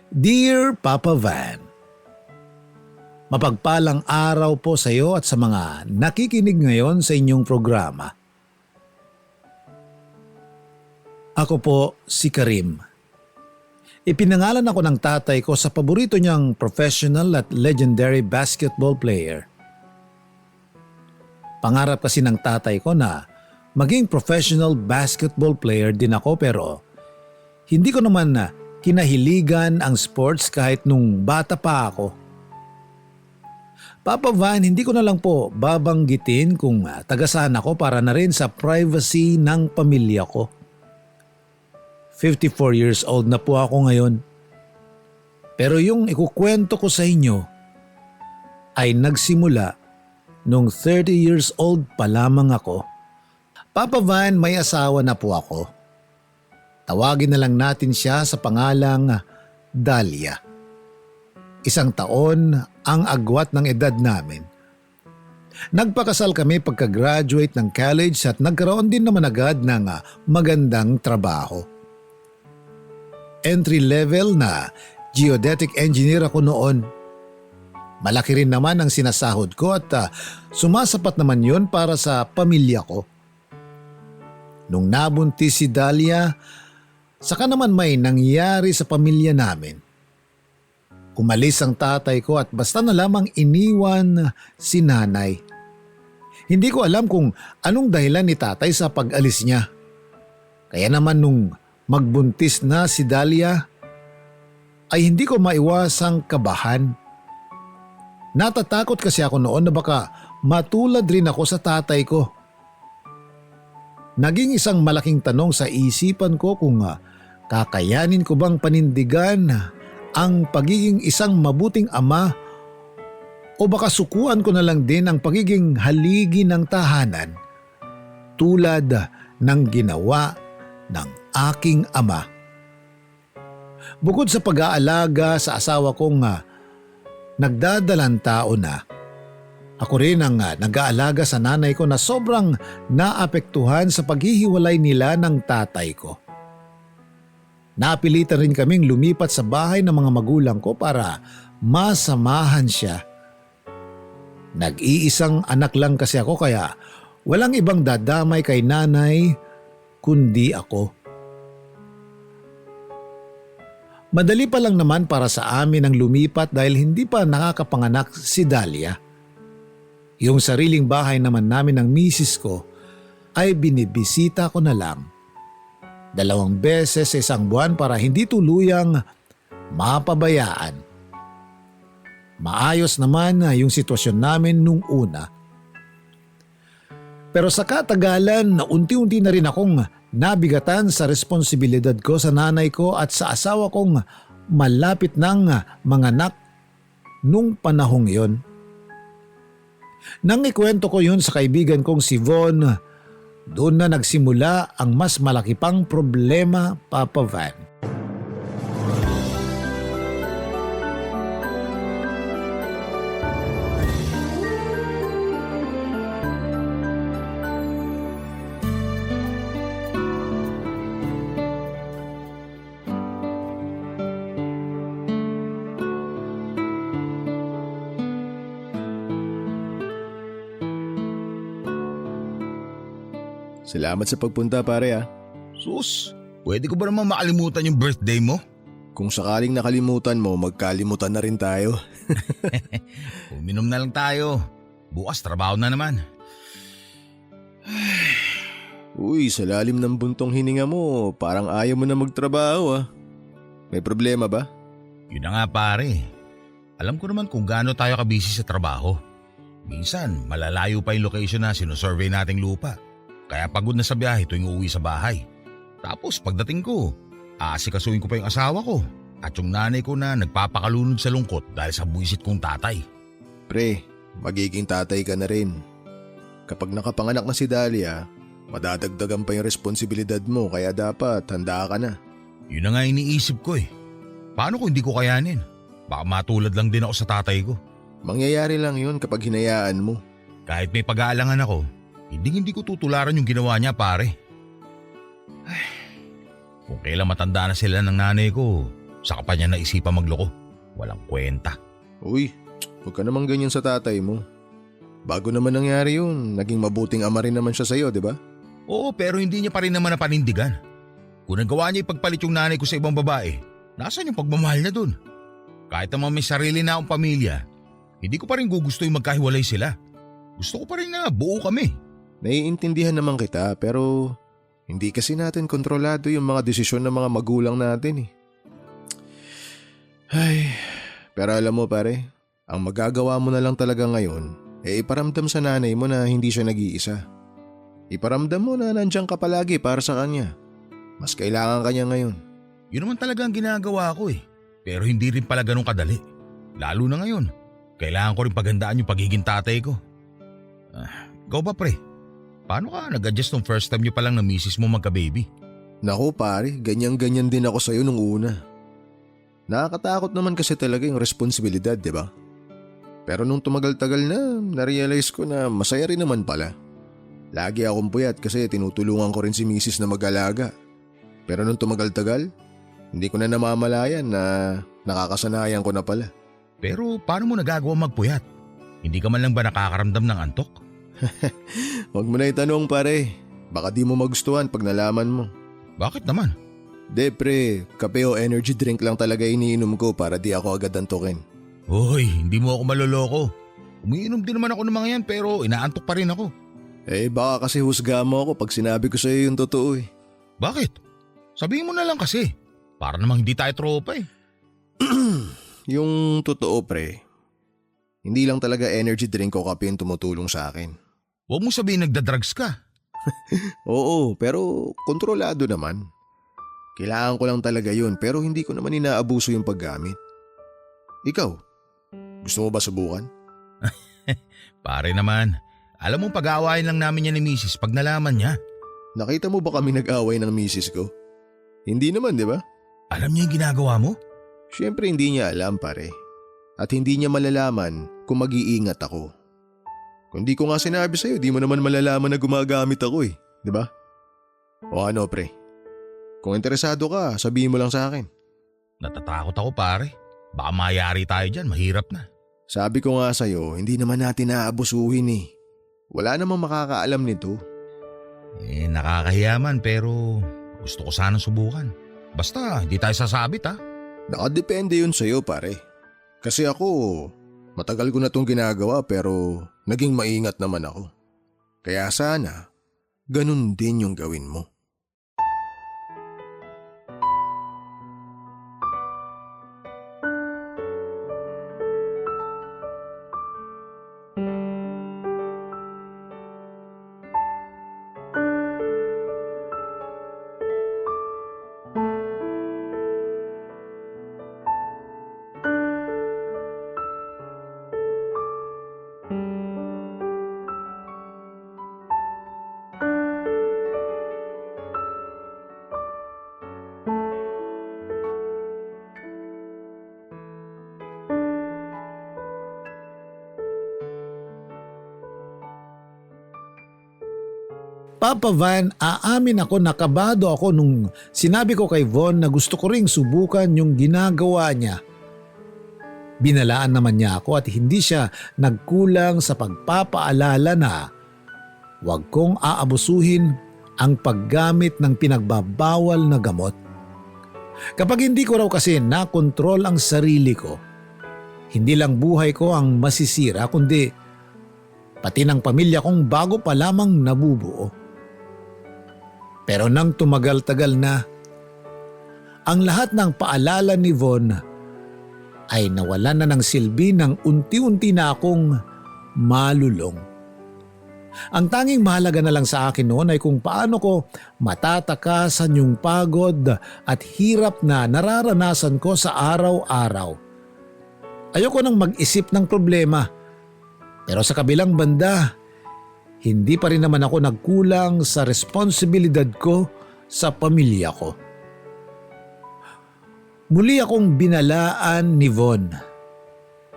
Dear Papa Van, mapagpalang araw po sa iyo at sa mga nakikinig ngayon sa inyong programa. Ako po si Karim. Ipinangalan ako ng tatay ko sa paborito niyang professional at legendary basketball player. Pangarap kasi ng tatay ko na maging professional basketball player din ako, pero hindi ko naman kinahiligan ang sports kahit nung bata pa ako. Papa Van, hindi ko na lang po babanggitin kung taga-saan ako para na rin sa privacy ng pamilya ko. 54 years old na po ako ngayon. Pero yung ikukwento ko sa inyo ay nagsimula nung 30 years old pa lamang ako. Papa Van, may asawa na po ako. Tawagin na lang natin siya sa pangalang Dahlia. 1 taon ang agwat ng edad namin. Nagpakasal kami pagka-graduate ng college at nagkaroon din naman agad ng magandang trabaho. Entry level na geodetic engineer ako noon. Malaki rin naman ang sinasahod ko at sumasapat naman yun para sa pamilya ko. Nung nabuntis si Dahlia, saka naman may nangyari sa pamilya namin. Umalis ang tatay ko at basta na lamang iniwan si nanay. Hindi ko alam kung anong dahilan ni tatay sa pag-alis niya. Kaya naman nung magbuntis na si Dahlia, ay hindi ko maiwasang kabahan. Natatakot kasi ako noon na baka matulad rin ako sa tatay ko. Naging isang malaking tanong sa isipan ko kung kakayanin ko bang panindigan ang pagiging isang mabuting ama o baka sukuan ko na lang din ang pagiging haligi ng tahanan tulad ng ginawa ng aking ama. Bukod sa pag-aalaga sa asawa kong nagdadalang tao na, ako rin ang nag-aalaga sa nanay ko na sobrang naapektuhan sa paghihiwalay nila ng tatay ko. Napilitan rin kaming lumipat sa bahay ng mga magulang ko para masamahan siya. Nag-iisang anak lang kasi ako kaya walang ibang dadamay kay nanay kundi ako. Madali pa lang naman para sa amin ang lumipat dahil hindi pa nakakapanganak si Dahlia. Yung sariling bahay naman namin ng misis ko ay binibisita ko na lang 2 beses sa isang buwan para hindi tuluyang mapabayaan. Maayos naman yung sitwasyon namin nung una. Pero sa katagalan na unti-unti na rin akong nabigatan sa responsibilidad ko sa nanay ko at sa asawa kong malapit ng manganak nung panahong yon. Nang ikwento ko yun sa kaibigan kong si Von, doon na nagsimula ang mas malaki pang problema, Papa Van. Salamat sa pagpunta pare ah. Sus, pwede ko ba naman makalimutan yung birthday mo? Kung sakaling nakalimutan mo, magkalimutan na rin tayo. Uminom na lang tayo. Bukas trabaho na naman. Uy, sa lalim ng buntong hininga mo, parang ayaw mo na magtrabaho ah. May problema ba? Yun na nga pare. Alam ko naman kung gaano tayo kabisi sa trabaho. Minsan, malalayo pa yung location na sinusurvey nating lupa. Kaya pagod na sa biyahe tuwing uuwi sa bahay. Tapos pagdating ko, aasikasuhin ko pa yung asawa ko at yung nanay ko na nagpapakalunod sa lungkot dahil sa buwisit kong tatay. Pre, magiging tatay ka na rin. Kapag nakapanganak na si Dahlia, madadagdagan pa yung responsibilidad mo kaya dapat handa ka na. Yun na nga iniisip ko eh. Paano kung hindi ko kayanin? Baka matulad lang din ako sa tatay ko. Mangyayari lang yun kapag hinayaan mo. Kahit may pag-aalangan ako, hindi ko tutularan yung ginawa niya pare. Ay, kung kailan matanda na sila ng nanay ko, Saka pa niya naisipan magloko. Walang kwenta. Uy, huwag ka naman ganyan sa tatay mo. Bago naman nangyari yun, naging mabuting ama rin naman siya sa'yo, di ba? Oo, pero hindi niya pa rin naman napanindigan. Kung nagawa niya ipagpalit yung nanay ko sa ibang babae, nasaan yung pagmamahal niya dun? Kahit naman may sarili na akong pamilya, hindi ko pa rin gugusto yung magkahiwalay sila. Gusto ko pa rin na buo kami. Naiintindihan naman kita pero hindi kasi natin kontrolado yung mga desisyon ng mga magulang natin eh. Ay, pero alam mo pare, ang magagawa mo na lang talaga ngayon iparamdam sa nanay mo na hindi siya nag-iisa. Iparamdam mo na nandiyan ka palagi para sa kanya. Mas kailangan ka niya ngayon. Yun naman talaga ang ginagawa ko eh. Pero hindi rin pala ganun kadali. Lalo na ngayon. Kailangan ko rin paghandaan yung pagiging tatay ko. Ikaw ba pre? Paano ka nag-adjust nung first time nyo palang na misis mo magka-baby? Naku pare, ganyan-ganyan din ako sa'yo nung una. Nakakatakot naman kasi talaga yung responsibilidad, di ba? Pero nung tumagal-tagal na, narealize ko na masaya rin naman pala. Lagi akong puyat kasi tinutulungan ko rin si misis na mag-alaga. Pero nung tumagal-tagal, hindi ko na namamalayan na nakakasanayan ko na pala. Pero paano mo nagagawa magpuyat? Hindi ka man lang ba nakakaramdam ng antok? Huwag mo na itanong pare, baka di mo magustuhan pag nalaman mo. Bakit naman? Pre, kape o energy drink lang talaga iniinom ko para di ako agad antukin. Hoy, hindi mo ako maloloko. Umiinom din naman ako ng mga yan pero inaantok pa rin ako. Baka kasi husga mo ako pag sinabi ko sa'yo yung totoo eh. Bakit? Sabihin mo na lang kasi. Para namang hindi tayo tropa eh. Yung totoo pre, hindi lang talaga energy drink o kape yung tumutulong sa akin. Huwag mo sabihin nagdadrugs ka. Oo, pero kontrolado naman. Kailangan ko lang talaga yun pero hindi ko naman inaabuso yung paggamit. Ikaw, gusto mo ba subukan? Pare naman, alam mo pag-aawayin lang namin yan ni misis pag nalaman niya. Nakita mo ba kami nag-away ng misis ko? Hindi naman, di ba? Alam niya yung ginagawa mo? Siyempre hindi niya alam pare. At hindi niya malalaman kung mag-iingat ako. Kung di ko nga sinabi sa'yo, di mo naman malalaman na gumagamit ako eh. Di ba? O ano pre? Kung interesado ka, sabihin mo lang sa akin. Natatakot ako pare. Baka mayari tayo dyan, mahirap na. Sabi ko nga sa'yo, hindi naman natin naabusuhin eh. Wala namang makakaalam nito. Nakakahiyaman pero gusto ko sanang subukan. Basta, hindi tayo sasabit ha. Nakadepende yun sa'yo pare. Kasi ako, matagal ko na itong ginagawa pero naging maingat naman ako. Kaya sana, ganun din yung gawin mo. Papa Van, aamin ako nakabado ako nung sinabi ko kay Von na gusto ko ring subukan yung ginagawa niya. Binalaan naman niya ako at hindi siya nagkulang sa pagpapaalala na huwag kong aabusuhin ang paggamit ng pinagbabawal na gamot. Kapag hindi ko raw kasi nakontrol ang sarili ko, hindi lang buhay ko ang masisira kundi pati ng pamilya kong bago pa lamang nabubuo. Pero nang tumagal-tagal na, ang lahat ng paalala ni Von ay nawalan na ng silbi nang unti-unti na akong malulong. Ang tanging mahalaga na lang sa akin noon ay kung paano ko matatakasan yung pagod at hirap na nararanasan ko sa araw-araw. Ayoko nang mag-isip ng problema. Pero sa kabilang banda, hindi pa rin naman ako nagkulang sa responsibilidad ko sa pamilya ko. Muli akong binalaan ni Von.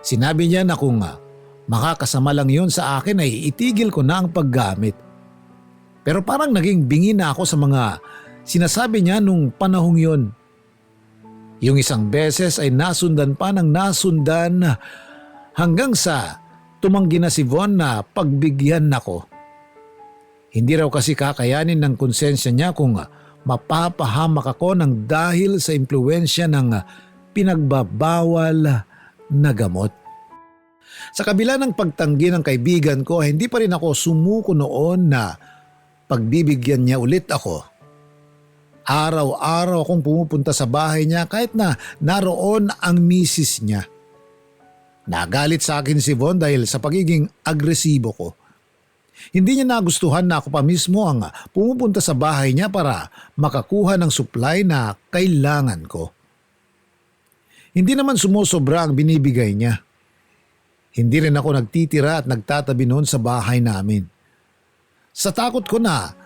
Sinabi niya na kung makakasama lang yun sa akin ay itigil ko na ang paggamit. Pero parang naging bingi na ako sa mga sinasabi niya nung panahong yun. Yung isang beses ay nasundan pa ng nasundan hanggang sa tumanggi na si Von na pagbigyan ako. Hindi raw kasi kakayanin ng konsensya niya kung mapapahamak ako ng dahil sa impluensya ng pinagbabawal na gamot. Sa kabila ng pagtanggi ng kaibigan ko, hindi pa rin ako sumuko noon na pagbibigyan niya ulit ako. Araw-araw akong pumupunta sa bahay niya kahit na naroon ang misis niya. Nagalit sa akin si Von dahil sa pagiging agresibo ko. Hindi niya nagustuhan na ako pa mismo ang pumupunta sa bahay niya para makakuha ng supply na kailangan ko. Hindi naman sumusobra ang binibigay niya. Hindi rin ako nagtitira at nagtatabi noon sa bahay namin. Sa takot ko na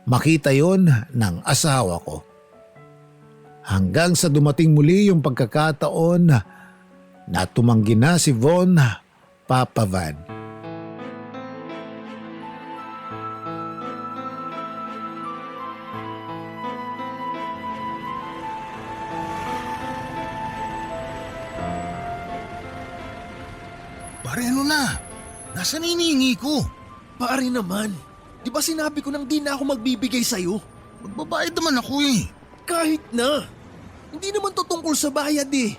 makita yon ng asawa ko. Hanggang sa dumating muli yung pagkakataon na tumanggi na si Von Papavan. Pare, ano na? Nasaan hinihingi ko? Pare naman, di ba sinabi ko nang di na ako magbibigay sa'yo? Magbabayad naman ako eh. Kahit na. Hindi naman to tungkol sa bayad eh.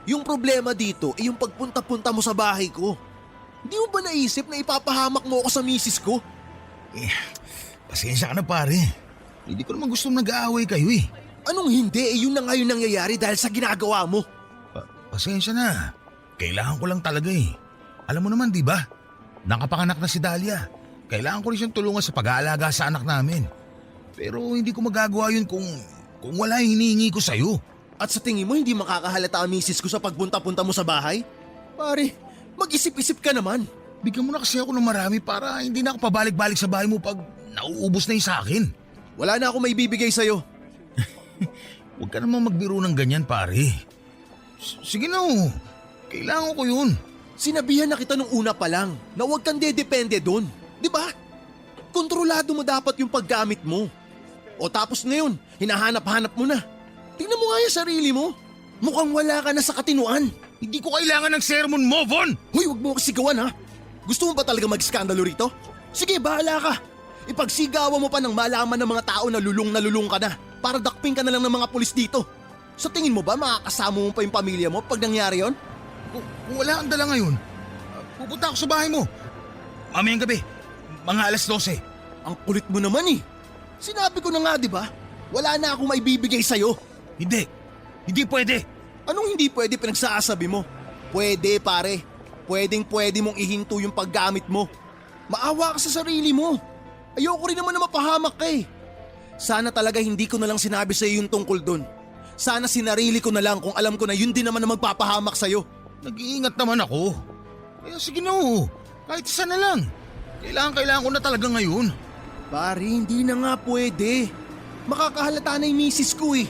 Yung problema dito ay yung pagpunta-punta mo sa bahay ko. Hindi mo ba naisip na ipapahamak mo ako sa misis ko? Pasensya ka na pare. Hindi ko naman gustong nag-aaway kayo eh. Anong hindi? Yun na nga yung nangyayari dahil sa ginagawa mo. Pasensya na. Kailangan ko lang talaga eh. Alam mo naman di ba? Nakapanganak na si Dahlia. Kailangan ko rin siyang tulungan sa pag-aalaga sa anak namin. Pero hindi ko magagawa yun kung wala yung hinihingi ko sa'yo. At sa tingin mo hindi makakahalata ang misis ko sa pagpunta-punta mo sa bahay? Pare, mag-isip-isip ka naman. Bigyan mo na kasi ako ng marami para hindi na ako pabalik-balik sa bahay mo pag nauubos na yung sa akin. Wala na ako may bibigay sa'yo. Huwag ka namang magbiro ng ganyan pare. Sige na oh. Kailangan ko yun. Sinabihan na kita nung una pa lang na huwag kang dedepende doon. Di ba? Kontrolado mo dapat yung paggamit mo. O tapos ngayon, hinahanap-hanap mo na. Tingnan mo nga yung sarili mo. Mukhang wala ka na sa katinuan. Hindi ko kailangan ng sermon mo, Von! Hoy, huwag mo kasigawan ha. Gusto mo ba talaga mag-skandalo rito? Sige, bahala ka. Ipagsigawan mo pa ng malaman ng mga tao na lulung ka na para dakpin ka na lang ng mga pulis dito. Sa tingin mo ba makakasama mo pa yung pamilya mo pag nangyari yon? Kung wala kang dala ngayon, pupunta ako sa bahay mo. Mamayang gabi, mga alas 12. Ang kulit mo naman eh. Sinabi ko na nga di ba? Wala na akong maibibigay sa'yo. Hindi pwede. Anong hindi pwede pinagsasabi mo? Pwede pare. Pwede mong ihinto yung paggamit mo. Maawa ka sa sarili mo. Ayoko rin naman na mapahamak ka eh. Sana talaga hindi ko na lang sinabi sa'yo yung tungkol dun. Sana sinarili ko na lang kung alam ko na yun din naman na magpapahamak sa'yo. Nag-iingat naman ako. Kaya sige na oh. Kahit isa na lang. Kailangan ko na talaga ngayon. Pare, hindi na nga pwede. Makakahalata na yung misis ko eh.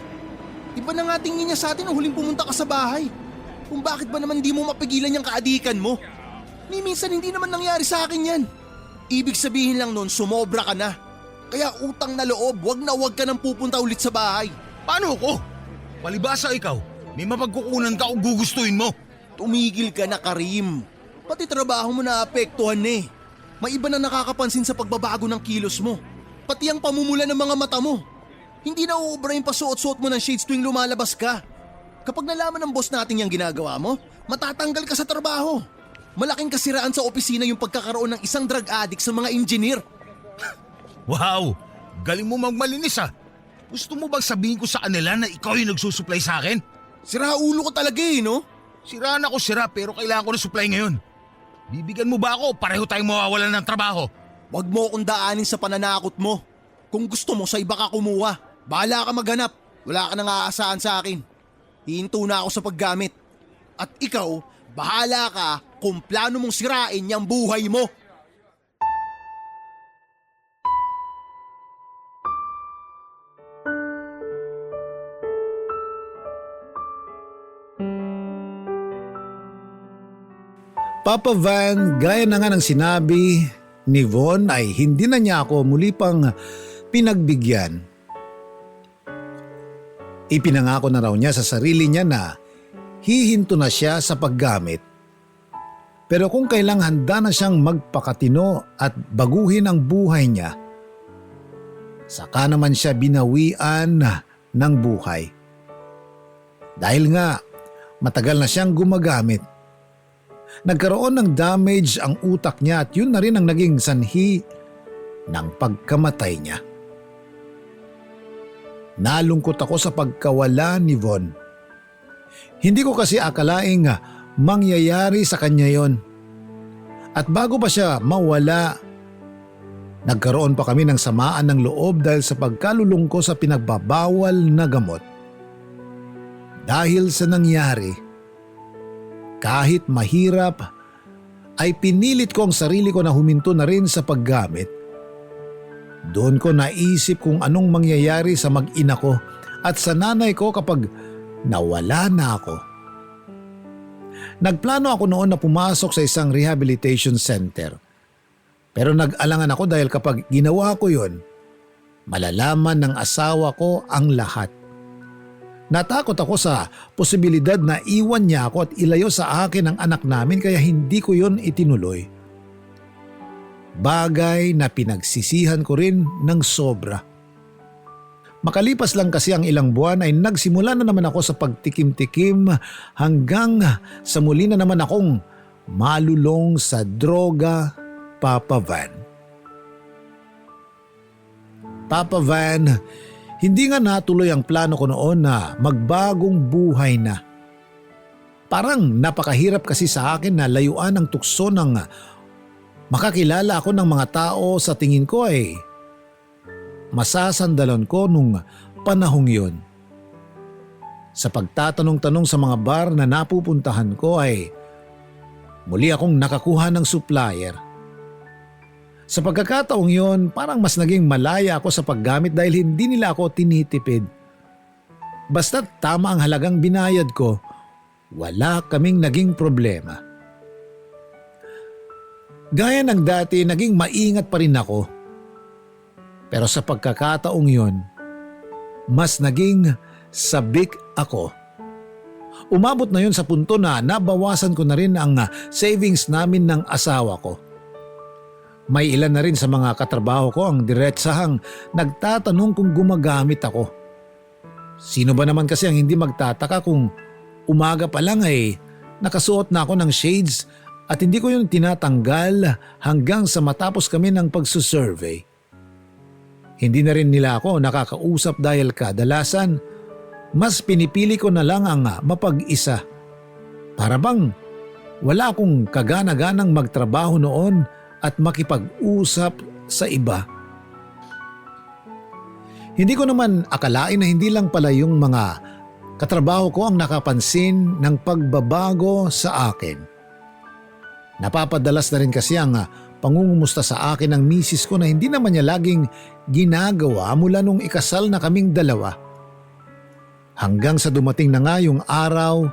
Iba na nga tingin niya sa atin nung huling pumunta ka sa bahay. Kung bakit ba naman di mo mapigilan yung kaadikan mo? Ni minsan hindi naman nangyari sa akin yan. Ibig sabihin lang nun, sumobra ka na. Kaya utang na loob, wag ka nang pupunta ulit sa bahay. Paano ko? Palibasa ikaw, may mapagkukunan ka kung gugustuhin mo. Tumigil ka na, Karim. Pati trabaho mo naapektuhan eh. May iba na nakakapansin sa pagbabago ng kilos mo. Pati ang pamumula ng mga mata mo. Hindi na uubra yung pasuot-suot mo ng shades tuwing lumalabas ka. Kapag nalaman ng boss natin yung ginagawa mo, matatanggal ka sa trabaho. Malaking kasiraan sa opisina yung pagkakaroon ng isang drug addict sa mga engineer. Wow! Galing mo magmalinis ah. Gusto mo bang sabihin ko sa kanila na ikaw yung nagsusupply sa akin? Sira ulo ko talaga eh, no? Siraan ako pero kailangan ko ng supply ngayon. Bibigyan mo ba ako? Pareho tayong mawawalan ng trabaho. Huwag mo akong daanin sa pananakot mo. Kung gusto mo, sa iba ka kumuha. Bahala ka maghanap. Wala ka nang aasahan sa akin. Hihinto na ako sa paggamit. At ikaw, bahala ka kung plano mong sirain yung buhay mo. Papa Van, gaya na nga ng sinabi ni Von ay hindi na niya ako muli pang pinagbigyan. Ipinangako na raw niya sa sarili niya na hihinto na siya sa paggamit. Pero kung kailang handa na siyang magpakatino at baguhin ang buhay niya, saka naman siya binawian ng buhay. Dahil nga, matagal na siyang gumagamit. Nagkaroon ng damage ang utak niya at yun na rin ang naging sanhi ng pagkamatay niya. Nalungkot ako sa pagkawala ni Von. Hindi ko kasi akalaing mangyayari sa kanya yon. At bago pa siya mawala, nagkaroon pa kami ng samaan ng loob dahil sa pagkalulong ko sa pinagbabawal na gamot. Dahil sa nangyari, kahit mahirap, ay pinilit ko ang sarili ko na huminto na rin sa paggamit. Doon ko naisip kung anong mangyayari sa mag-ina ko at sa nanay ko kapag nawala na ako. Nagplano ako noon na pumasok sa isang rehabilitation center. Pero nag-alangan ako dahil kapag ginawa ko yun, malalaman ng asawa ko ang lahat. Natakot ako sa posibilidad na iwan niya ako at ilayo sa akin ang anak namin kaya hindi ko yun itinuloy. Bagay na pinagsisihan ko rin ng sobra. Makalipas lang kasi ang ilang buwan ay nagsimula na naman ako sa pagtikim-tikim hanggang sa muli na naman akong malulong sa droga, Papa Van. Papa Van, hindi nga natuloy ang plano ko noon na magbagong buhay na. Parang napakahirap kasi sa akin na layuan ang tukso ng makakilala ako ng mga tao sa tingin ko ay masasandalan ko nung panahong yun. Sa pagtatanong-tanong sa mga bar na napupuntahan ko ay muli akong nakakuha ng supplier. Sa pagkakataong yun, parang mas naging malaya ako sa paggamit dahil hindi nila ako tinitipid. Basta tama ang halagang binayad ko, wala kaming naging problema. Gaya ng dati, naging maingat pa rin ako. Pero sa pagkakataong yun, mas naging sabik ako. Umabot na yun sa punto na nabawasan ko na rin ang savings namin ng asawa ko. May ilan na rin sa mga katrabaho ko ang diretsahang nagtatanong kung gumagamit ako. Sino ba naman kasi ang hindi magtataka kung umaga pa lang ay nakasuot na ako ng shades at hindi ko yun tinatanggal hanggang sa matapos kami ng pagsusurvey. Hindi na rin nila ako nakakausap dahil kadalasan mas pinipili ko na lang ang mapag-isa. Para bang wala akong kagana-ganang magtrabaho noon at makipag-usap sa iba. Hindi ko naman akalain na hindi lang pala yung mga katrabaho ko ang nakapansin ng pagbabago sa akin. Napapadalas na rin kasi ang pangungumusta sa akin ng misis ko na hindi naman niya laging ginagawa mula nung ikasal na kaming dalawa. Hanggang sa dumating na nga yung araw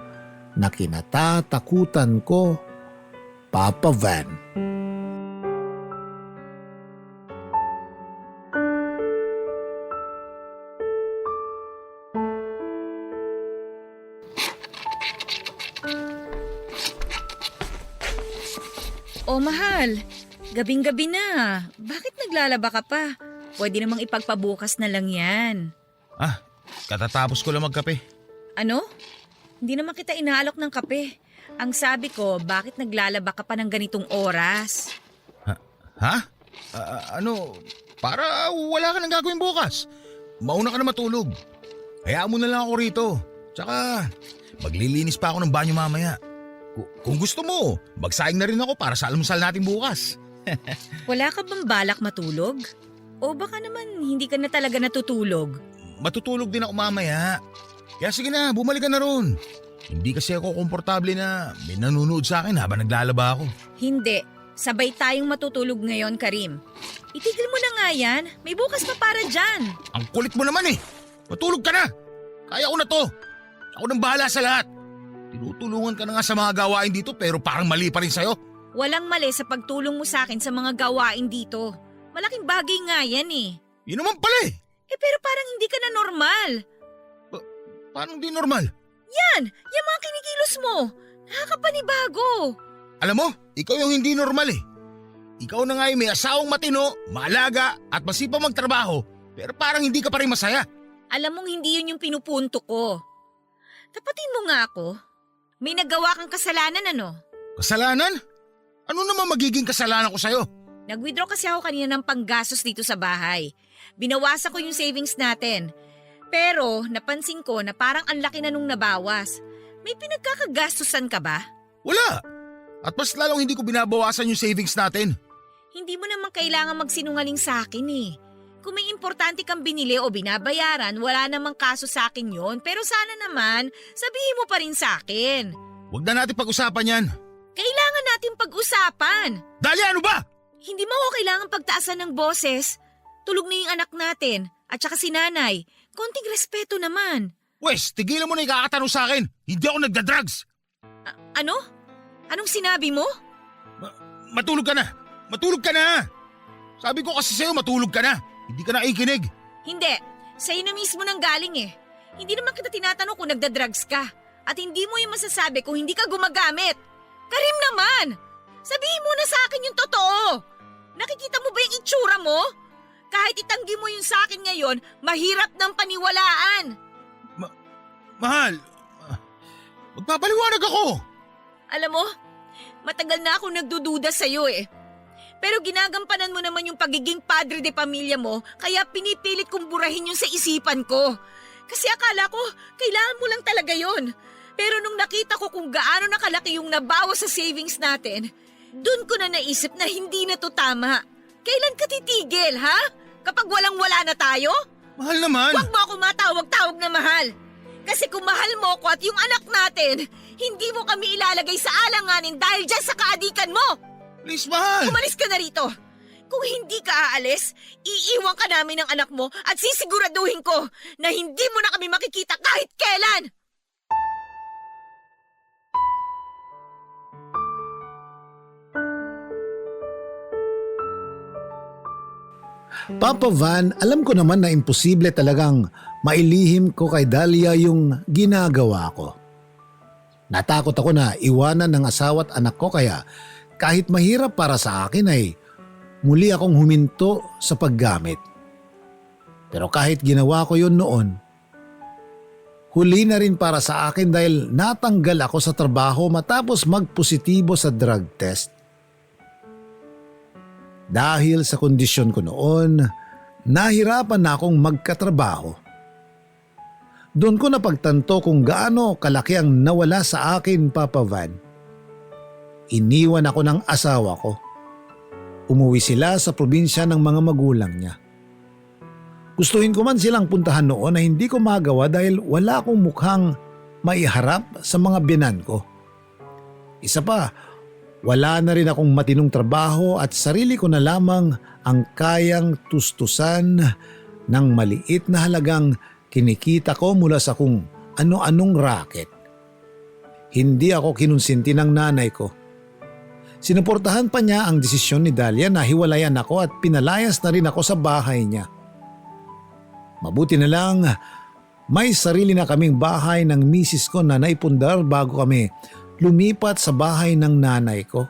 na kinatatakutan ko, Papa Van. Oh, mahal. Gabing-gabi na. Bakit naglalaba ka pa? Pwede namang ipagpabukas na lang yan. Katatapos ko lang magkape. Ano? Hindi naman kita inaalok ng kape. Ang sabi ko, bakit naglalaba ka pa ng ganitong oras? Ha? Para wala ka nang gagawin bukas. Mauna ka na matulog. Hayaan mo na lang ako rito. Tsaka, maglilinis pa ako ng banyo mamaya. Kung gusto mo, magsaing na rin ako para sa almusal natin bukas. Wala ka bang balak matulog? O baka naman hindi ka na talaga natutulog? Matutulog din ako mamaya. Kaya sige na, bumalik ka na ron. Hindi kasi ako komportable na may nanonood sa akin habang naglalaba ako. Hindi. Sabay tayong matutulog ngayon, Karim. Itigil mo na nga yan. May bukas pa para dyan. Ang kulit mo naman eh. Matulog ka na. Kaya ko na to. Ako nang bahala sa lahat. Tinutulungan ka na nga sa mga gawain dito pero parang mali pa rin sa'yo. Walang mali sa pagtulong mo sa akin sa mga gawain dito. Malaking bagay nga yan eh. Yun naman pala eh. Pero parang hindi ka na normal. Paano di normal? Yan mga kinikilos mo. Nakakapanibago. Alam mo, ikaw yung hindi normal eh. Ikaw na nga yung may asawang matino, maalaga at masipag magtrabaho, pero parang hindi ka pa rin masaya. Alam mong hindi yun yung pinupunto ko. Tapatin mo nga ako. May nagawa kang kasalanan ano? Kasalanan? Ano naman magiging kasalanan ko sa'yo? Nag-withdraw kasi ako kanina ng panggastos dito sa bahay. Binawasan ko yung savings natin. Pero napansin ko na parang ang laki na nung nabawas. May pinagkakagastusan ka ba? Wala. At mas lalong hindi ko binabawasan yung savings natin. Hindi mo naman kailangan magsinungaling sa akin eh. Kung may importante kang binili o binabayaran, wala namang kaso sa akin yon. Pero sana naman, sabihin mo pa rin sa akin. Huwag na natin pag-usapan yan. Kailangan natin pag-usapan. Dali, ano ba? Hindi mo ako kailangan pagtaasan ng boses. Tulog na yung anak natin at saka si nanay. Konting respeto naman. Wes, tigilan mo na ikakatanong sa akin. Hindi ako nagda-drugs. Ano? Anong sinabi mo? Matulog ka na. Matulog ka na. Sabi ko kasi sa'yo matulog ka na. Hindi ka na ikinig. Hindi. Sa'yo na mismo nang galing eh. Hindi naman kita tinatanong kung nagda-drugs ka. At hindi mo yung masasabi kung hindi ka gumagamit. Karim naman! Sabihin mo na sa akin yung totoo. Nakikita mo ba yung itsura mo? Kahit itanggi mo yung sa akin ngayon, mahirap ng paniwalaan. Mahal, magpapaliwanag ako. Alam mo, matagal na akong nagdududa sa'yo eh. Pero ginagampanan mo naman yung pagiging padre de pamilya mo, kaya pinipilit kong burahin yun sa isipan ko. Kasi akala ko, kailangan mo lang talaga yun. Pero nung nakita ko kung gaano nakalaki yung nabawas sa savings natin, dun ko na naisip na hindi na to tama. Kailan ka titigil, ha? Kapag walang-wala na tayo? Mahal naman. Huwag mo ako matawag-tawag na mahal. Kasi kung mahal mo ko at yung anak natin, hindi mo kami ilalagay sa alanganin dahil dyan sa kaadikan mo. Please, mahal. Umalis ka na rito. Kung hindi ka aalis, iiwan ka namin ng anak mo at sisiguraduhin ko na hindi mo na kami makikita kahit kailan. Papa Van, alam ko naman na imposible talagang mailihim ko kay Dahlia yung ginagawa ko. Natakot ako na iwanan ng asawa at anak ko kaya kahit mahirap para sa akin ay muli akong huminto sa paggamit. Pero kahit ginawa ko yun noon, huli na rin para sa akin dahil natanggal ako sa trabaho matapos magpositibo sa drug test. Dahil sa kondisyon ko noon, nahirapan na akong magkatrabaho. Doon ko napagtanto kung gaano kalaki ang nawala sa akin, Papa Van. Iniwan ako ng asawa ko. Umuwi sila sa probinsya ng mga magulang niya. Gustuhin ko man silang puntahan noon na hindi ko magawa dahil wala akong mukhang maiharap sa mga binan ko. Isa pa, wala na rin akong matinong trabaho at sarili ko na lamang ang kayang tustusan ng maliit na halagang kinikita ko mula sa kung ano-anong racket. Hindi ako kinonsinti ng nanay ko. Sinuportahan pa niya ang desisyon ni Dahlia na hiwalayan ako at pinalayas na rin ako sa bahay niya. Mabuti na lang, may sarili na kaming bahay ng misis ko na naipundar bago kami lumipat sa bahay ng nanay ko.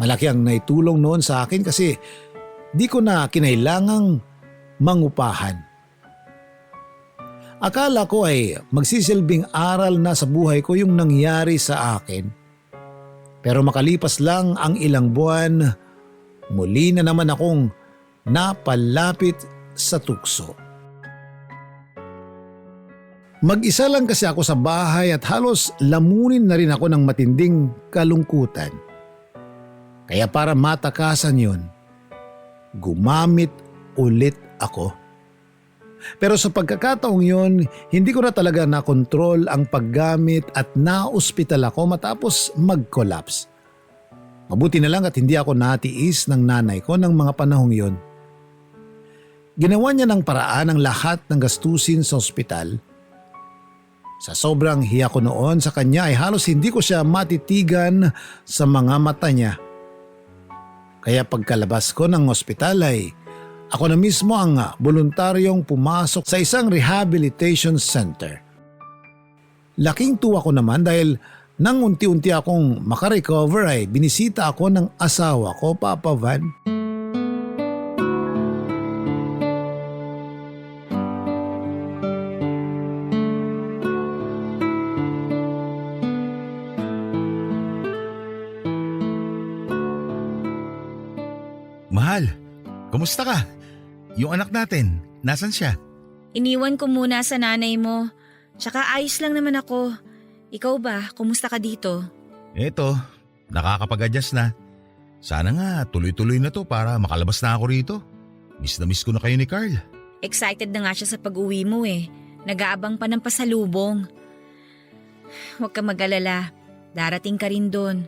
Malaki ang naitulong noon sa akin kasi di ko na kinailangang mangupahan. Akala ko ay magsisilbing aral na sa buhay ko yung nangyari sa akin. Pero makalipas lang ang ilang buwan, muli na naman akong napalapit sa tukso. Mag-isa lang kasi ako sa bahay at halos lamunin na rin ako ng matinding kalungkutan. Kaya para matakasan yon, gumamit ulit ako. Pero sa pagkakataong yon, hindi ko na talaga nakontrol ang paggamit at na-ospital ako matapos mag-collapse. Mabuti na lang at hindi ako natiis ng nanay ko ng mga panahong yon. Ginawa niya ng paraan ang lahat ng gastusin sa ospital. Sa sobrang hiya ko noon sa kanya ay halos hindi ko siya matitigan sa mga mata niya. Kaya pagkalabas ko ng ospital ay ako na mismo ang voluntaryong pumasok sa isang rehabilitation center. Laking tuwa ko naman dahil nang unti-unti akong makarecover ay binisita ako ng asawa ko, Papa Van. Mahal, kumusta ka? Yung anak natin, nasan siya? Iniwan ko muna sa nanay mo. Tsaka ayos lang naman ako. Ikaw ba, kumusta ka dito? Eto, nakakapag-adjust na. Sana nga tuloy-tuloy na to para makalabas na ako rito. Miss na miss ko na kayo ni Carl. Excited na nga siya sa pag-uwi mo eh. Nag-aabang pa ng pasalubong. Huwag ka mag-alala. Darating ka rin doon.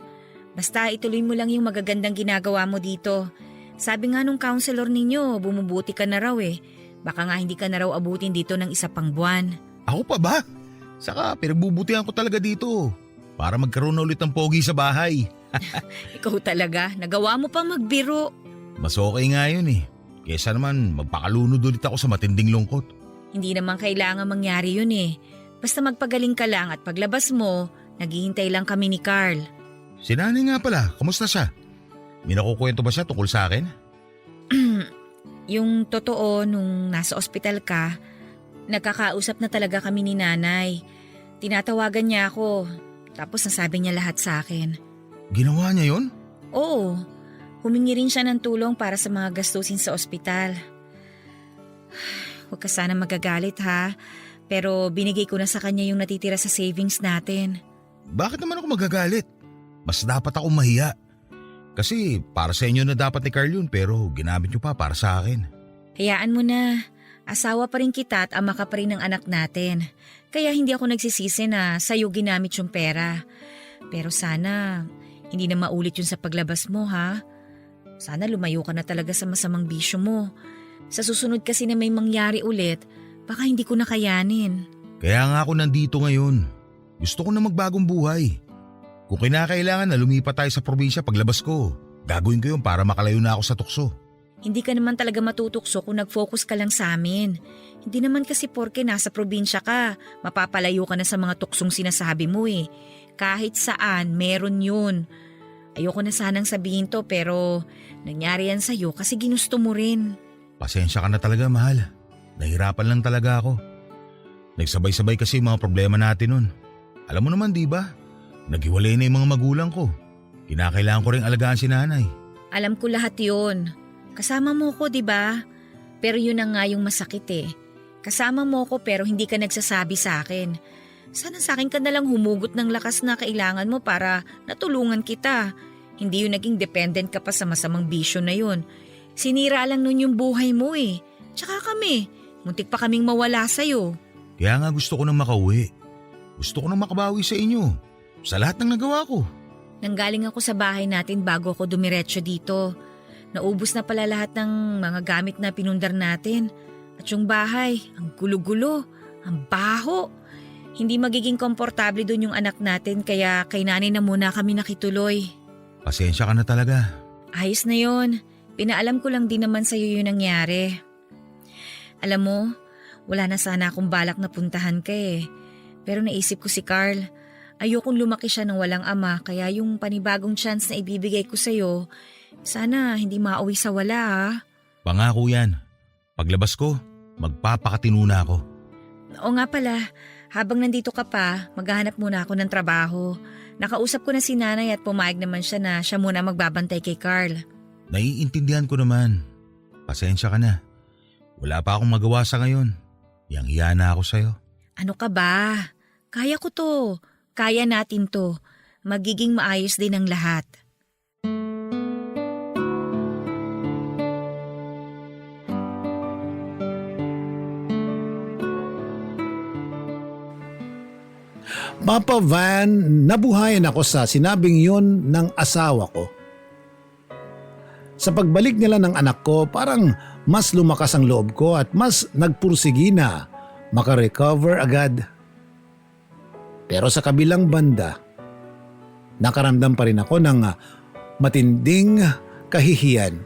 Basta ituloy mo lang yung magagandang ginagawa mo dito. Sabi nga nung counselor ninyo, bumubuti ka na raw eh. Baka nga hindi ka na raw abutin dito ng isa pang buwan. Ako pa ba? Saka pinagbubutihan ko talaga dito para magkaroon na ulit ng pogi sa bahay. Ikaw talaga, nagawa mo pa magbiro. Mas okay nga yun eh. Kesa naman magpakalunod ulit ako sa matinding lungkot. Hindi naman kailangan mangyari yun eh. Basta magpagaling ka lang at paglabas mo, naghihintay lang kami ni Carl. Si nanay nga pala, kumusta siya? May nakukwento ba siya tungkol sa akin? Yung totoo, nung nasa ospital ka, nagkakausap na talaga kami ni nanay. Tinatawagan niya ako, tapos nasabi niya lahat sa akin. Ginawa niya yun? Oo, humingi rin siya ng tulong para sa mga gastusin sa ospital. Huwag ka sana magagalit ha, pero binigay ko na sa kanya yung natitira sa savings natin. Bakit naman ako magagalit? Mas dapat ako mahiya. Kasi para sa inyo na dapat ni Carl yun pero ginamit niyo pa para sa akin. Hayaan mo na. Asawa pa rin kita at ama ka pa rin ng anak natin. Kaya hindi ako nagsisisi na sa'yo ginamit yung pera. Pero sana hindi na maulit yun sa paglabas mo ha. Sana lumayo ka na talaga sa masamang bisyo mo. Sa susunod kasi na may mangyari ulit, baka hindi ko na kayanin. Kaya nga ako nandito ngayon. Gusto ko na magbagong buhay. Kung kinakailangan na lumipat tayo sa probinsya paglabas ko, gagawin ko yun para makalayo na ako sa tukso. Hindi ka naman talaga matutukso kung nag-focus ka lang sa amin. Hindi naman kasi porke nasa probinsya ka, mapapalayo ka na sa mga tuksong sinasabi mo eh. Kahit saan, meron yun. Ayoko na sanang sabihin to pero nangyari yan sa'yo kasi ginusto mo rin. Pasensya ka na talaga, mahal. Nahirapan lang talaga ako. Nagsabay-sabay kasi yung mga problema natin nun. Alam mo naman di ba? Naghiwalay na yung mga magulang ko. Kinakailangan ko rin alagaan si nanay. Alam ko lahat yun. Kasama mo ko, di ba? Pero yun na nga yung masakit eh. Kasama mo ko pero hindi ka nagsasabi sa akin. Sana sa akin ka nalang humugot ng lakas na kailangan mo para natulungan kita. Hindi yun naging dependent ka pa sa masamang bisyo na yun. Sinira lang nun yung buhay mo eh. Tsaka kami, muntik pa kaming mawala sa'yo. Kaya nga gusto ko nang makauwi. Gusto ko nang makabawi sa inyo. Sa lahat ng nagawa ko. Nanggaling ako sa bahay natin bago ako dumiretso dito. Naubos na pala lahat ng mga gamit na pinundar natin. At yung bahay, ang gulo-gulo, ang baho. Hindi magiging komportable doon yung anak natin kaya kay nanay na muna kami nakituloy. Pasensya ka na talaga. Ayos na yon. Pinaalam ko lang din naman sa'yo yung nangyari. Alam mo, wala na sana akong balak na puntahan ka eh. Pero naisip ko si Carl. Ayokong lumaki siya ng walang ama kaya yung panibagong chance na ibibigay ko sa'yo, sana hindi mauwi sa wala ha. Pangako yan. Paglabas ko, magpapakatino na ako. Oo nga pala, habang nandito ka pa, maghahanap muna ako ng trabaho. Nakausap ko na si nanay at pumayag naman siya na siya muna magbabantay kay Carl. Naiintindihan ko naman. Pasensya ka na. Wala pa akong magawa sa ngayon. Yang-hiya na ako sa'yo. Ano ka ba? Kaya ko to. Kaya natin to. Magiging maayos din ang lahat. Papa Van, nabuhayan ako sa sinabing yun ng asawa ko. Sa pagbalik nila ng anak ko, parang mas lumakas ang loob ko at mas nagpursigi na makarecover agad. Pero sa kabilang banda, nakaramdam pa rin ako ng matinding kahihiyan.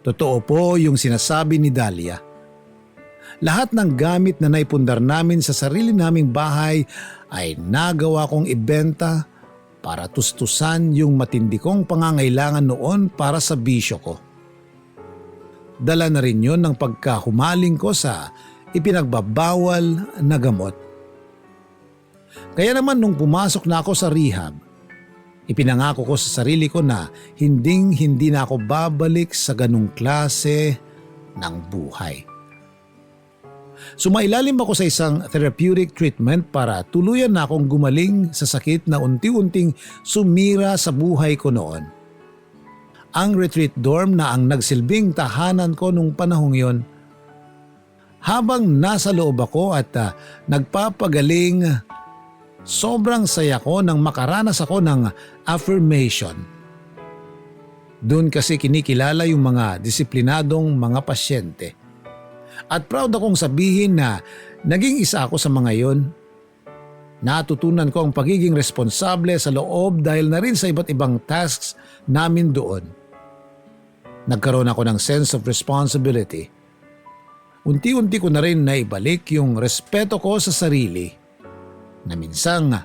Totoo po yung sinasabi ni Dahlia. Lahat ng gamit na naipundar namin sa sarili naming bahay ay nagawa kong ibenta para tustusan yung matindi kong pangangailangan noon para sa bisyo ko. Dala na rin yun ng pagkahumaling ko sa ipinagbabawal na gamot. Kaya naman nung pumasok na ako sa rehab, ipinangako ko sa sarili ko na hindi na ako babalik sa ganung klase ng buhay. Sumailalim ako sa isang therapeutic treatment para tuluyan na akong gumaling sa sakit na unti-unting sumira sa buhay ko noon. Ang retreat dorm na ang nagsilbing tahanan ko nung panahong yon. Habang nasa loob ako at nagpapagaling, sobrang saya ko nang makaranas ako ng affirmation. Doon kasi kinikilala yung mga disiplinadong mga pasyente. At proud akong sabihin na naging isa ako sa mga yon. Natutunan ko ang pagiging responsable sa loob dahil na rin sa iba't ibang tasks namin doon. Nagkaroon ako ng sense of responsibility. Unti-unti ko na rin naibalik yung respeto ko sa sarili na minsang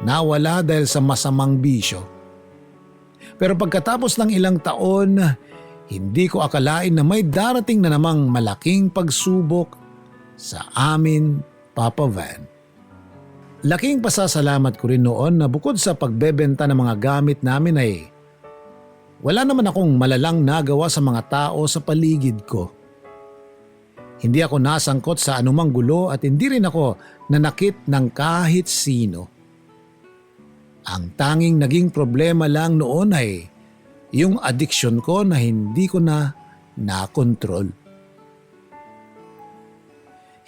nawala dahil sa masamang bisyo. Pero pagkatapos ng ilang taon, hindi ko akalain na may darating na namang malaking pagsubok sa amin, Papa Van. Laking pasasalamat ko rin noon na bukod sa pagbebenta ng mga gamit namin ay wala naman akong malalang nagawa sa mga tao sa paligid ko. Hindi ako nasangkot sa anumang gulo at hindi rin ako nanakit ng kahit sino. Ang tanging naging problema lang noon ay yung addiction ko na hindi ko na nakontrol.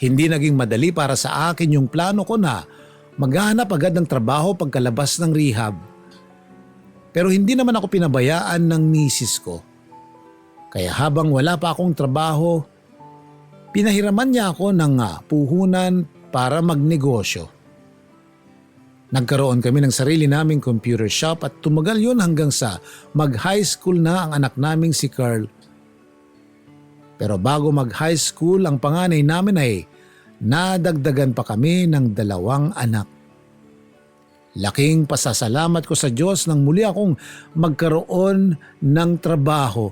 Hindi naging madali para sa akin yung plano ko na maghahanap agad ng trabaho pagkalabas ng rehab. Pero hindi naman ako pinabayaan ng misis ko. Kaya habang wala pa akong trabaho, pinahiraman niya ako ng puhunan para magnegosyo. Nagkaroon kami ng sarili naming computer shop at tumagal yun hanggang sa mag-high school na ang anak naming si Carl. Pero bago mag-high school, ang panganay namin ay nadagdagan pa kami ng 2 anak. Laking pasasalamat ko sa Diyos nang muli akong magkaroon ng trabaho.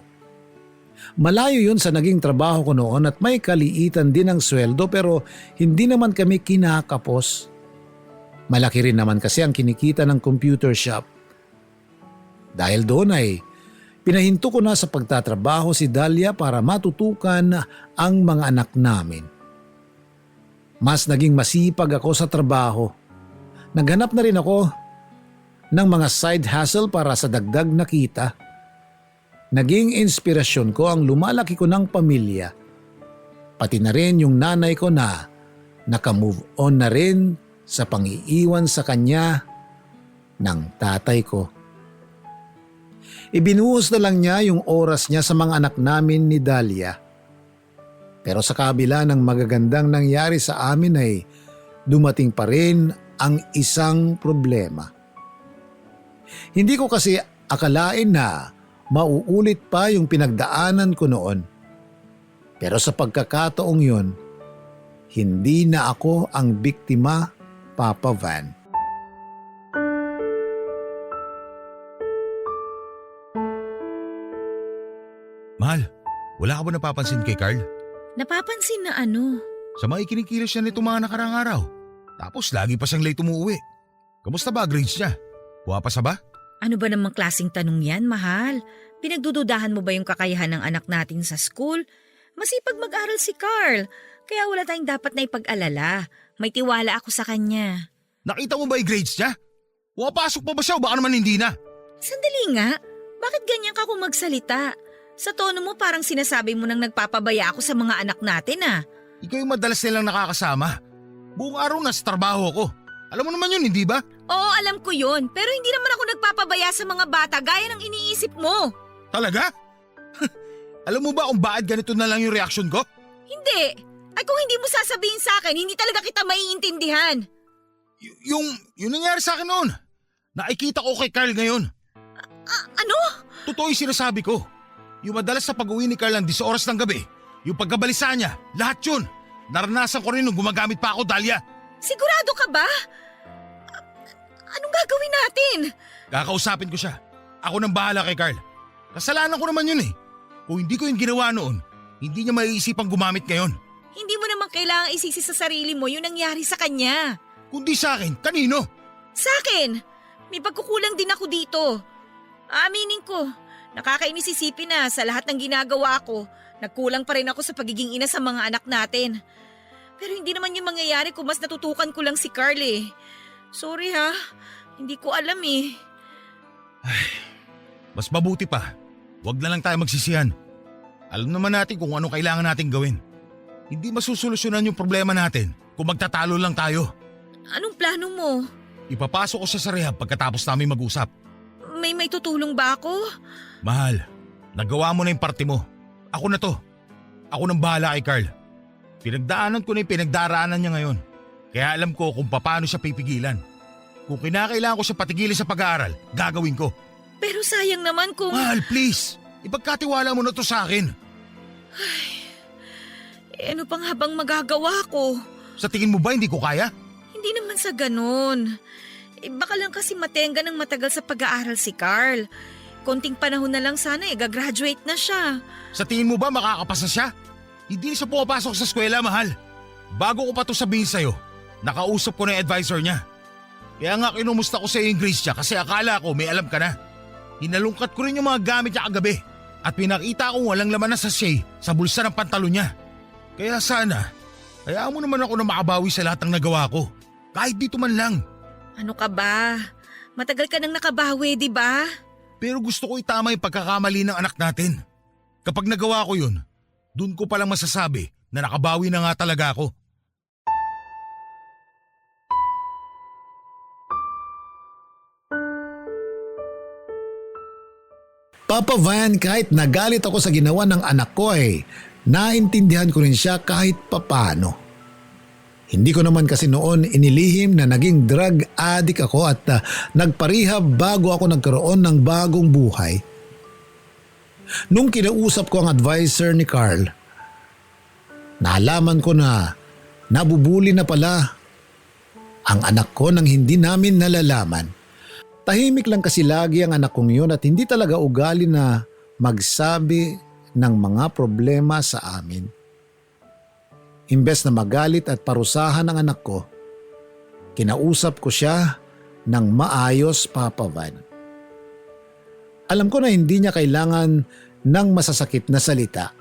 Malayo yun sa naging trabaho ko noon at may kaliitan din ang sweldo pero hindi naman kami kinakapos. Malaki rin naman kasi ang kinikita ng computer shop. Dahil doon ay pinahinto ko na sa pagtatrabaho si Dahlia para matutukan ang mga anak namin. Mas naging masipag ako sa trabaho. Naghanap na rin ako ng mga side hustle para sa dagdag na kita. Naging inspirasyon ko ang lumalaki ko ng pamilya. Pati na rin yung nanay ko na nakamove on na rin sa pang-iiwan sa kanya ng tatay ko. Ibinuhos na lang niya yung oras niya sa mga anak namin ni Dahlia. Pero sa kabila ng magagandang nangyari sa amin ay dumating pa rin ang isang problema. Hindi ko kasi akalain na mauulit pa yung pinagdaanan ko noon. Pero sa pagkakataong yun, hindi na ako ang biktima, Papa Van. Mahal, wala ka ba napapansin kay Carl? Napapansin na ano? Sa mga ikinikilos siya nito mga nakarang araw. Tapos lagi pa siyang late umuwi. Kamusta ba grades niya? Puwapasa ba? Ano ba namang klaseng tanong yan, mahal? Pinagdududahan mo ba yung kakayahan ng anak natin sa school? Masipag mag-aral si Carl, kaya wala tayong dapat na ipag-alala. May tiwala ako sa kanya. Nakita mo ba yung grades niya? Pumapasok pa ba siya o baka naman hindi na? Sandali nga, bakit ganyan ka kung magsalita? Sa tono mo parang sinasabi mo nang nagpapabaya ako sa mga anak natin ah. Ikaw yung madalas nilang nakakasama. Buong araw nasa trabaho ako. Alam mo naman yun, hindi ba? Oo, alam ko yun. Pero hindi naman ako nagpapabaya sa mga bata gaya ng iniisip mo. Talaga? Alam mo ba kung bakit ganito na lang yung reaksyon ko? Hindi. Ay kung hindi mo sasabihin sa akin, hindi talaga kita maiintindihan. Yung nangyari sa akin noon. Nakikita ko kay Carl ngayon. Ano? Totoo yung sinasabi ko. Yung madalas sa pag-uwi ni Carl ng 10 oras ng gabi, yung pagkabalisa niya, lahat yun. Naranasan ko rin nung gumagamit pa ako, Dahlia. Sigurado ka ba? Anong gagawin natin? Kakausapin ko siya. Ako nang bahala kay Carl. Kasalanan ko naman yun eh. Kung hindi ko yung ginawa noon, hindi niya maiisipang gumamit ngayon. Hindi mo naman kailangang isisi sa sarili mo yung nangyari sa kanya. Kundi sa akin, kanino? Sa akin, may pagkukulang din ako dito. Aminin ko, nakakainis isipin na sa lahat ng ginagawa ko, nagkulang pa rin ako sa pagiging ina sa mga anak natin. Pero hindi naman yung mangyayari kung mas natutukan ko lang si Carl eh. Sorry ha, hindi ko alam eh. Mas mabuti pa, wag na lang tayo magsisihan. Alam naman natin kung ano kailangan natin gawin. Hindi masusolusyonan yung problema natin kung magtatalo lang tayo. Anong plano mo? Ipapasok ko siya sa rehab pagkatapos namin mag-usap. May tutulong ba ako? Mahal, nagawa mo na yung parte mo. Ako na to. Ako nang bahala kay Carl. Pinagdaanan ko na yung pinagdaraanan niya ngayon. Kaya alam ko kung paano siya pipigilan. Kung kinakailangan ko siya patigilin sa pag-aaral, gagawin ko. Pero sayang naman kung… Mahal, please. Ipagkatiwala mo na to sa akin. ano pang habang magagawa ko? Sa tingin mo ba hindi ko kaya? Hindi naman sa ganun. Baka lang kasi matenga ng matagal sa pag-aaral si Carl. Konting panahon na lang sana gagraduate na siya. Sa tingin mo ba makakapasa siya? Hindi siya pumapasok sa eskwela, mahal. Bago ko pa to sabihin sa'yo, nakausap ko na yung advisor niya. Kaya nga kinumusta ko sa yung grades niya kasi akala ko may alam ka na. Hinalungkat ko rin yung mga gamit niya kagabi at pinakita kong walang laman na sachet sa bulsa ng pantalon niya. Kaya sana, hayaan mo naman ako na makabawi sa lahat ng nagawa ko. Kahit dito man lang. Ano ka ba? Matagal ka nang nakabawi, di ba? Pero gusto ko itama yung pagkakamali ng anak natin. Kapag nagawa ko yun, dun ko palang masasabi na nakabawi na nga talaga ako. Papa Van, kahit nagalit ako sa ginawa ng anak ko naintindihan ko rin siya kahit papano. Hindi ko naman kasi noon inilihim na naging drug addict ako at nagparehab bago ako nagkaroon ng bagong buhay. Nung kinausap ko ang advisor ni Carl, naalaman ko na nabubuli na pala ang anak ko nang hindi namin nalalaman. Tahimik lang kasi lagi ang anak kong yun at hindi talaga ugali na magsabi ng mga problema sa amin. Imbes na magalit at parusahan ang anak ko, kinausap ko siya ng maayos, Papa Van. Alam ko na hindi niya kailangan ng masasakit na salita.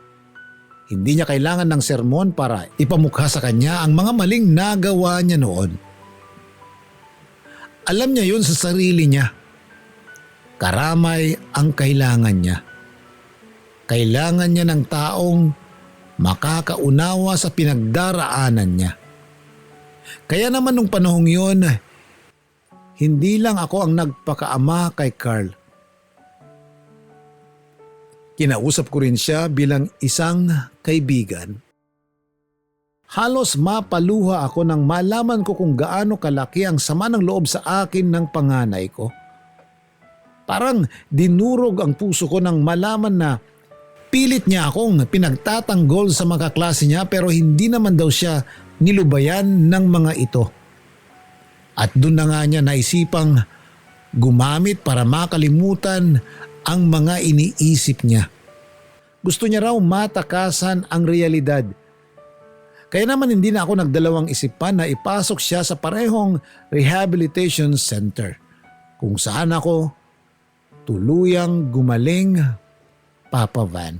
Hindi niya kailangan ng sermon para ipamukha sa kanya ang mga maling nagawa niya noon. Alam niya yun sa sarili niya. Karamay ang kailangan niya. Kailangan niya ng taong makakaunawa sa pinagdaraanan niya. Kaya naman nung panahong yun, hindi lang ako ang nagpakaama kay Carl. Kinausap ko rin siya bilang isang kaibigan. Halos mapaluha ako nang malaman ko kung gaano kalaki ang sama ng loob sa akin ng panganay ko. Parang dinurog ang puso ko nang malaman na pilit niya akong pinagtatanggol sa mga kaklase niya pero hindi naman daw siya nilubayan ng mga ito. At doon na nga niya naisipang gumamit para makalimutan ang mga iniisip niya. Gusto niya raw matakasan ang realidad. Kaya naman hindi na ako nagdalawang isipan na ipasok siya sa parehong rehabilitation center kung saan ako tuluyang gumaling, Papa Van.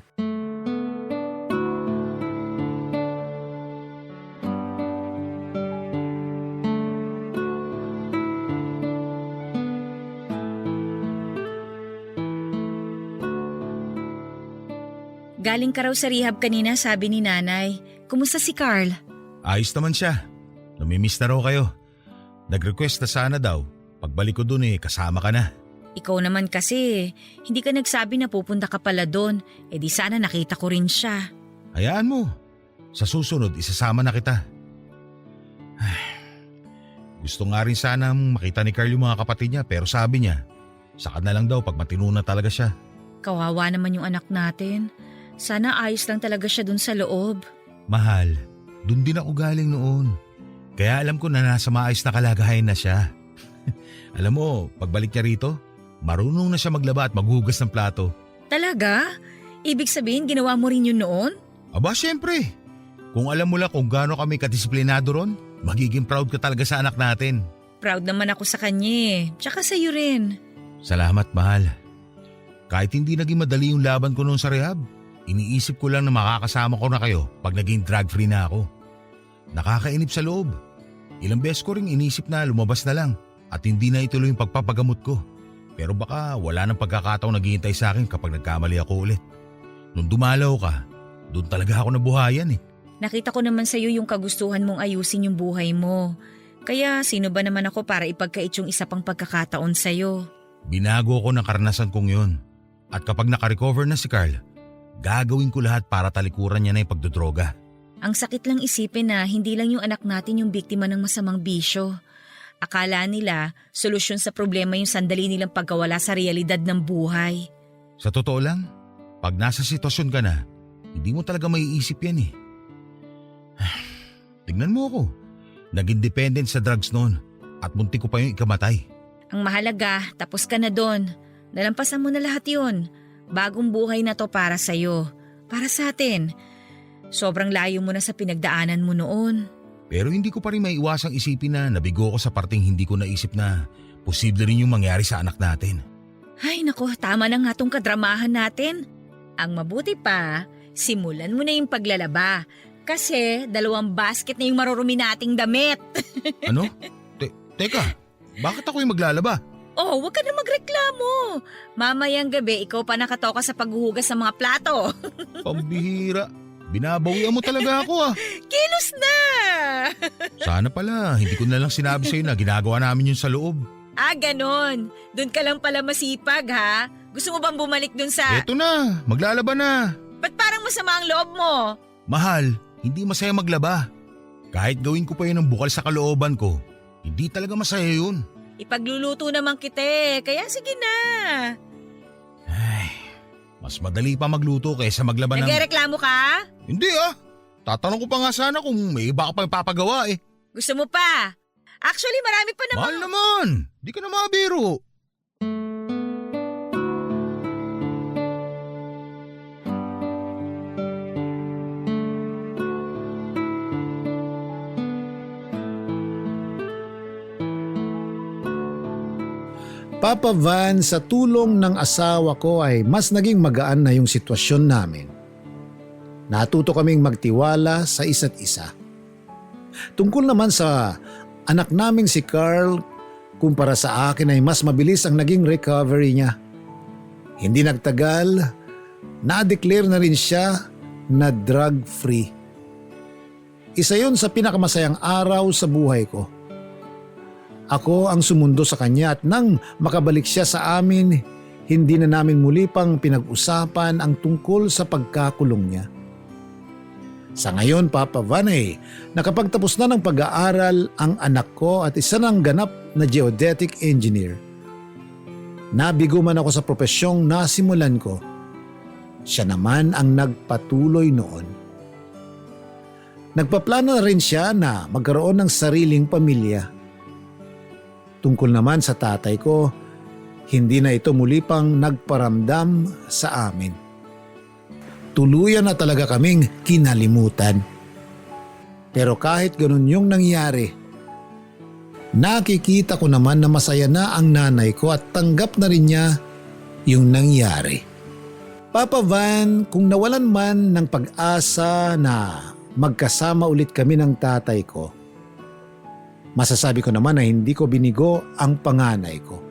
Galing ka raw sa rehab kanina, sabi ni nanay. Kumusta si Carl? Ayos naman siya. Namimiss na raw kayo. Nag-request na sana daw. Pagbalik ko dun kasama ka na. Ikaw naman kasi, hindi ka nagsabi na pupunta ka pala doon. E di sana nakita ko rin siya. Hayaan mo. Sa susunod, isasama na kita. Gusto nga rin sana makita ni Carl yung mga kapatid niya pero sabi niya, saka na lang daw pag matino na talaga siya. Kawawa naman yung anak natin. Sana ayos lang talaga siya dun sa loob. Mahal, dun din ako galing noon. Kaya alam ko na nasa maayos na kalagayan na siya. Alam mo, pagbalik niya rito, marunong na siya maglaba at maghugas ng plato. Talaga? Ibig sabihin ginawa mo rin yun noon? Aba, syempre. Kung alam mo lang kung gaano kami kadisiplinado ron, magiging proud ka talaga sa anak natin. Proud naman ako sa kanya eh. Tsaka sa'yo rin. Salamat, mahal. Kahit hindi naging madali yung laban ko noon sa rehab, iniisip ko lang na makakasama ko na kayo pag naging drug-free na ako. Nakakainip sa loob. Ilang beses ko rin inisip na lumabas na lang at hindi na ituloy yung pagpapagamot ko. Pero baka wala nang pagkakataong naghihintay sa akin kapag nagkamali ako ulit. Nung dumalaw ka, doon talaga ako nabuhayan eh. Nakita ko naman sa'yo yung kagustuhan mong ayusin yung buhay mo. Kaya sino ba naman ako para ipagkait yung isa pang pagkakataon sa'yo? Binago ko ng karanasan kong yon. At kapag nakarecover na si Carl, gagawin ko lahat para talikuran niya na yung pagdodroga. Ang sakit lang isipin na hindi lang yung anak natin yung biktima ng masamang bisyo. Akala nila, solusyon sa problema yung sandali nilang pagkawala sa realidad ng buhay. Sa totoo lang, pag nasa sitwasyon ka na, hindi mo talaga maiisip yan eh. Tignan mo ako. Naging dependent sa drugs noon at muntik ko pa yung ikamatay. Ang mahalaga, tapos ka na doon. Nalampasan mo na lahat yun. Bagong buhay na to para sa'yo. Para sa atin. Sobrang layo mo na sa pinagdaanan mo noon. Pero hindi ko pa rin maiwasang isipin na nabigo ko sa parting hindi ko naisip na posible rin yung mangyari sa anak natin. Ay nako, tama na nga tong kadramahan natin. Ang mabuti pa, simulan mo na yung paglalaba. Kasi 2 basket na yung marurumi nating damit. Ano? Teka, bakit ako yung maglalaba? Oh, wag ka na magreklamo. Mamayang gabi, ikaw pa nakatoka sa paghuhugas ng mga plato. Pambihira. Binabawian mo talaga ako ah. Kilos na! Sana pala, hindi ko na lang sinabi sa'yo na ginagawa namin yun sa loob. Ah, ganon. Doon ka lang pala masipag ha? Gusto mo bang bumalik dun sa… Eto na, maglalaba na. Ba't parang masama ang loob mo? Mahal, hindi masaya maglaba. Kahit gawin ko pa yun ng bukal sa kalooban ko, hindi talaga masaya yun. Ipagluluto naman kita eh, kaya sige na. Ay, mas madali pa magluto kaysa maglaba ng… Nagreklamo ka? Hindi ah, tatanong ko pa nga sana kung may iba ka pa ipapagawa eh. Gusto mo pa? Actually, marami pa naman. Mahal naman, di ka na mabiro. Papa Van, sa tulong ng asawa ko ay mas naging magaan na yung sitwasyon namin. Natuto kaming magtiwala sa isa't isa. Tungkol naman sa anak naming si Carl, kumpara sa akin ay mas mabilis ang naging recovery niya. Hindi nagtagal, na-declare na rin siya na drug-free. Isa yun sa pinakamasayang araw sa buhay ko. Ako ang sumundo sa kanya at nang makabalik siya sa amin, hindi na namin muli pang pinag-usapan ang tungkol sa pagkakulong niya. Sa ngayon, Papa Van, nakapagtapos na ng pag-aaral ang anak ko at isa ng ganap na geodetic engineer. Nabigo man ako sa propesyong nasimulan ko. Siya naman ang nagpatuloy noon. Nagpaplano na rin siya na magkaroon ng sariling pamilya. Tungkol naman sa tatay ko, hindi na ito muli pang nagparamdam sa amin. Tuluyan na talaga kaming kinalimutan. Pero kahit ganun yung nangyari, nakikita ko naman na masaya na ang nanay ko at tanggap na rin niya yung nangyari. Papa Van, kung nawalan man ng pag-asa na magkasama ulit kami ng tatay ko, masasabi ko naman na hindi ko binigo ang panganay ko.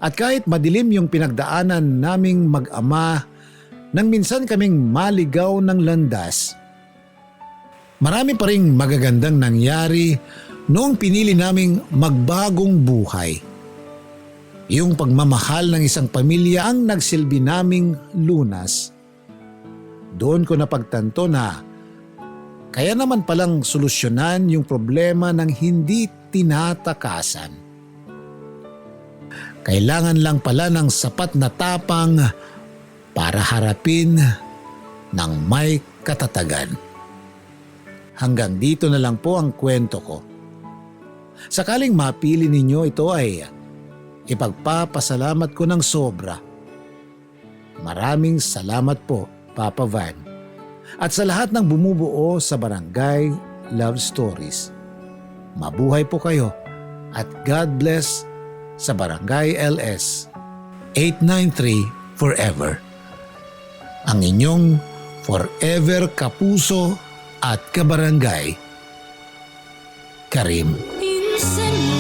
At kahit madilim yung pinagdaanan naming mag-ama nang minsan kaming maligaw ng landas, marami pa ring magagandang nangyari noong pinili naming magbagong buhay. Yung pagmamahal ng isang pamilya ang nagsilbi naming lunas. Doon ko napagtanto na kaya naman palang solusyonan yung problema ng hindi tinatakasan. Kailangan lang pala ng sapat na tapang para harapin ng may katatagan. Hanggang dito na lang po ang kwento ko. Sakaling mapili ninyo ito ay ipagpapasalamat ko ng sobra. Maraming salamat po, Papa Van. At sa lahat ng bumubuo sa Barangay Love Stories. Mabuhay po kayo at God bless sa Barangay LS 893 Forever. Ang inyong forever kapuso at kabarangay, Karim. Minsan